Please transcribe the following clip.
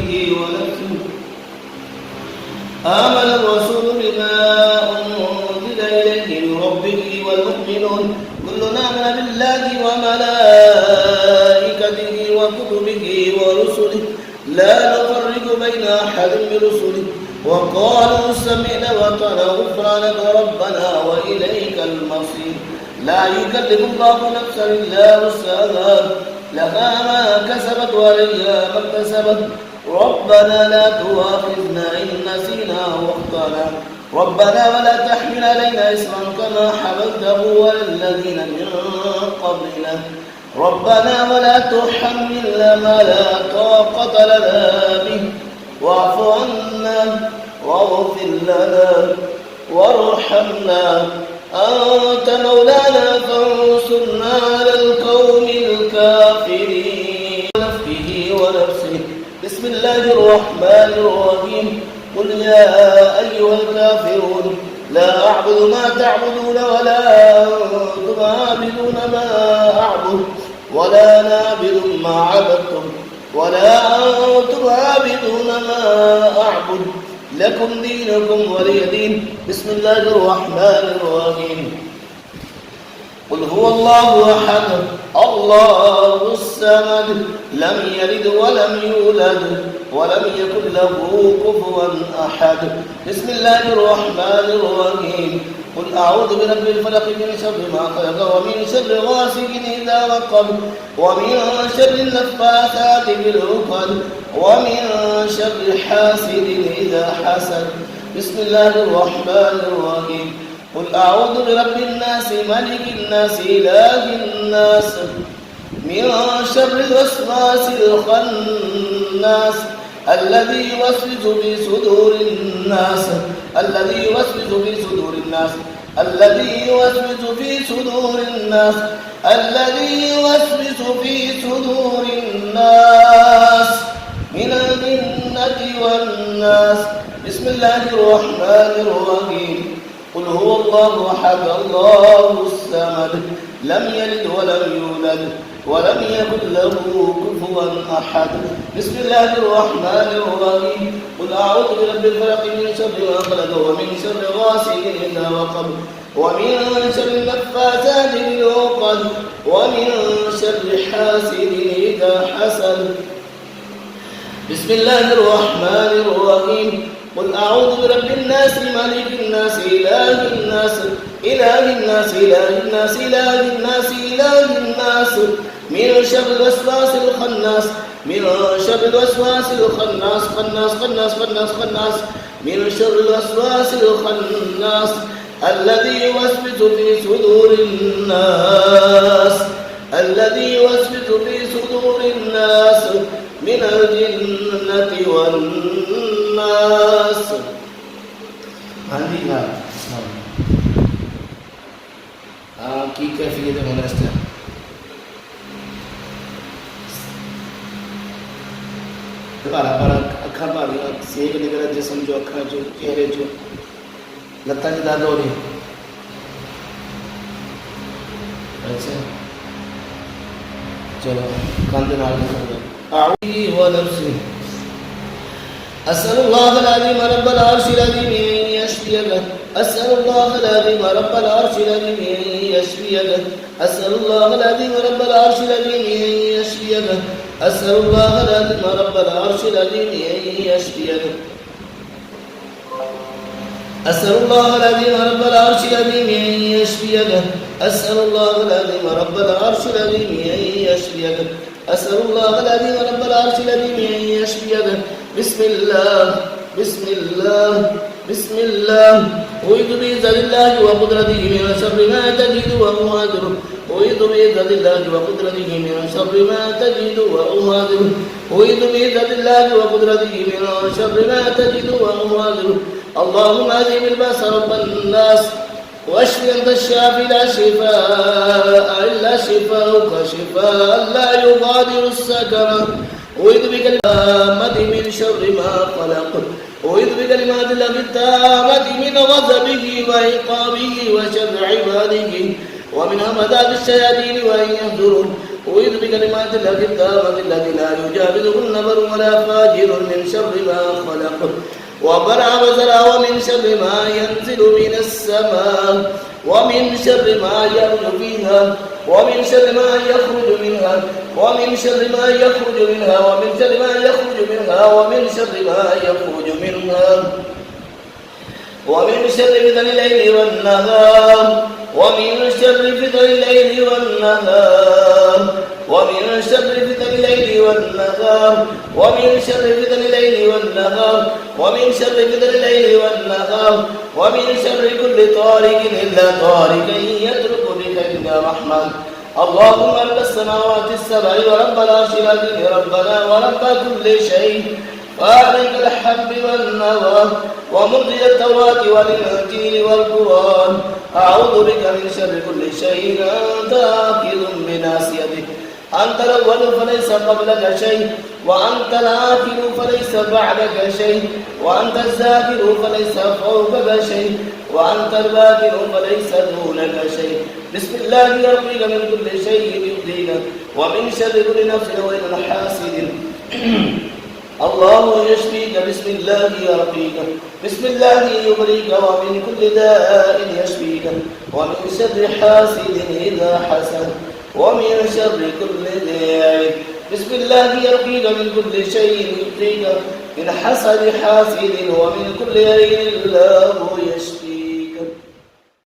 بنفسه ونفسه. آمن الرسول بما أنزل إليه من ربه والمؤمنون كلنا آمن بالله وملائكته وكتبه ورسله لا نفرق بين أحد من رسله وقالوا سمعنا وأطعنا غفرانك ربنا وإليك المصير. لا يكلف الله نفسا إلا وسعها لها ما كسبت وعليها ما اكتسبت. ربنا لا تؤاخذنا إن نسينا واخطأنا ربنا ولا تحمل علينا إصرا كما حملته على الذين من قبلنا ربنا ولا تحملنا ما لا طاقة لنا به واعف عنا واغفر لنا وارحمنا أنت مولانا فانصرنا على القوم الكافرين. نفسه ونفسه. بسم الله الرحمن الرحيم. قل يا أيها الكافرون لا أعبد ما تعبدون ولا أنتم عابدون ما أعبد ولا أنا عابد ما عبدتم ولا أنتم عابدون ما أعبد لكم دينكم ولي دين. بسم الله الرحمن الرحيم. قل هو الله أحد الله الصمد لم يلد ولم يولد ولم يكن له كفوا أحد. بسم الله الرحمن الرحيم. قل أعوذ برب الفلق من شر ما خلق ومن شر غاسق إذا وقب ومن شر النفاثات في العقد ومن شر حاسد إذا حسد. بسم الله الرحمن الرحيم. قل أعوذ برب الناس ملك الناس إله الناس من شر الوسواس الخناس الذي يوسوس في صدور الناس الذي يوسوس في صدور الناس الذي يوسوس في صدور الناس الذي يوسوس في صدور الناس من الجنة والناس. بسم الله الرحمن الرحيم. قل هو الله أحد الله الصمد لم يلد ولم يولد ولم يكن له كفوا أحد. بسم الله الرحمن الرحيم. قل أعوذ برب الفلق من شر ما خلق ومن شر غاسق إذا وقب ومن شر النفاثات في العقد ومن شر حاسد إذا حسد. بسم الله الرحمن الرحيم. قل أعوذ برب الناس ملك الناس إله الناس إله الناس إله الناس إله الناس إله الناس من شر الوسواس الخناس من شر الوسواس الخناس خناس خناس خناس خناس من شر الوسواس الخناس الذي يوسوس في صدور الناس الذي يوسوس في صدور الناس من الجنة والناس. की कैफियत है मोनेस्ट है बारा बारा अखा बारी सेक निकला जिसम जो अखा जो चेहरे जो लता जी दादा हो रही अच्छा चलो कंधे नाल أعوذ ونفسي. أسأل الله العظيم رب العرش العظيم أن يشفيك أسأل الله العظيم رب العرش العظيم أن يشفيك أسأل الله العظيم رب العرش العظيم أن يشفيك أسأل الله العظيم رب العرش العظيم أن يشفيك أسأل الله العظيم رب العرش العظيم أن يشفيك أسأل الله العظيم رب العرش العظيم أن يشفيك أسأل الله العظيم رب العرش العظيم أن يشفيك. بسم الله بسم الله بسم الله. أعوذ بعزة الله وقدرته من شر ما تجد وأهاجره أعوذ بعزة الله وقدرته من شر ما تجد وأهاجره أعوذ بعزة الله وقدرته من شر ما تجد وأهاجره. اللهم أذهب البأس رب الناس واشف أنت الشافي لا شفاء إلا شفاؤك شفاء لا يغادر السقم. أعوذ بكلمات من شر ما خلق أعوذ بكلمات الله التامة من غضبه وعقابه وشر عباده ومن همزات الشياطين وأن يحضرون أعوذ بكلمات الله التامة التي لا يجاوزهن بر ولا فاجر من شر ما خلق وبرع وزرع ومن شر ما ينزل من السماء ومن شر ما يرج فيها ومن شر ما يخرج منها ومن شر ما يخرج منها ومن شر ما يخرج منها ومن شر ما يخرج منها ومن شر فتن الليل والنهار ومن شر فتن الليل والنهار ومن شر فتن الليل والنهار ومن شر فتن الليل والنهار ومن شر فتن الليل والنهار ومن شر كل طارق إلا طارقا يترك بخير يا رحمن اللهم رب السماوات السبع ورب العرش العظيم ربنا ورب كل شيء فعليك الحب والنوى ومضي التوراة والإنجيل والقرآن أعوذ بك من شر كل شيء أنت آخذ بناصيته أنت الأول فليس قبلك شيء وأنت الآخر فليس بعدك شيء وأنت الزاكر فليس فوقك شيء وأنت الباكر فليس دونك شيء بسم الله يرقيك من كل شيء يؤذيك ومن شر كل نفس وإن حاسد الله يشفيك بسم الله يرقيك بسم الله يبريك ومن كل داء يشفيك ومن شر حاسد إذا حسد ومن شر كل داء بسم الله يرقيك من كل شيء يؤذيك من حسد حاسد ومن كل عين الله يشفيك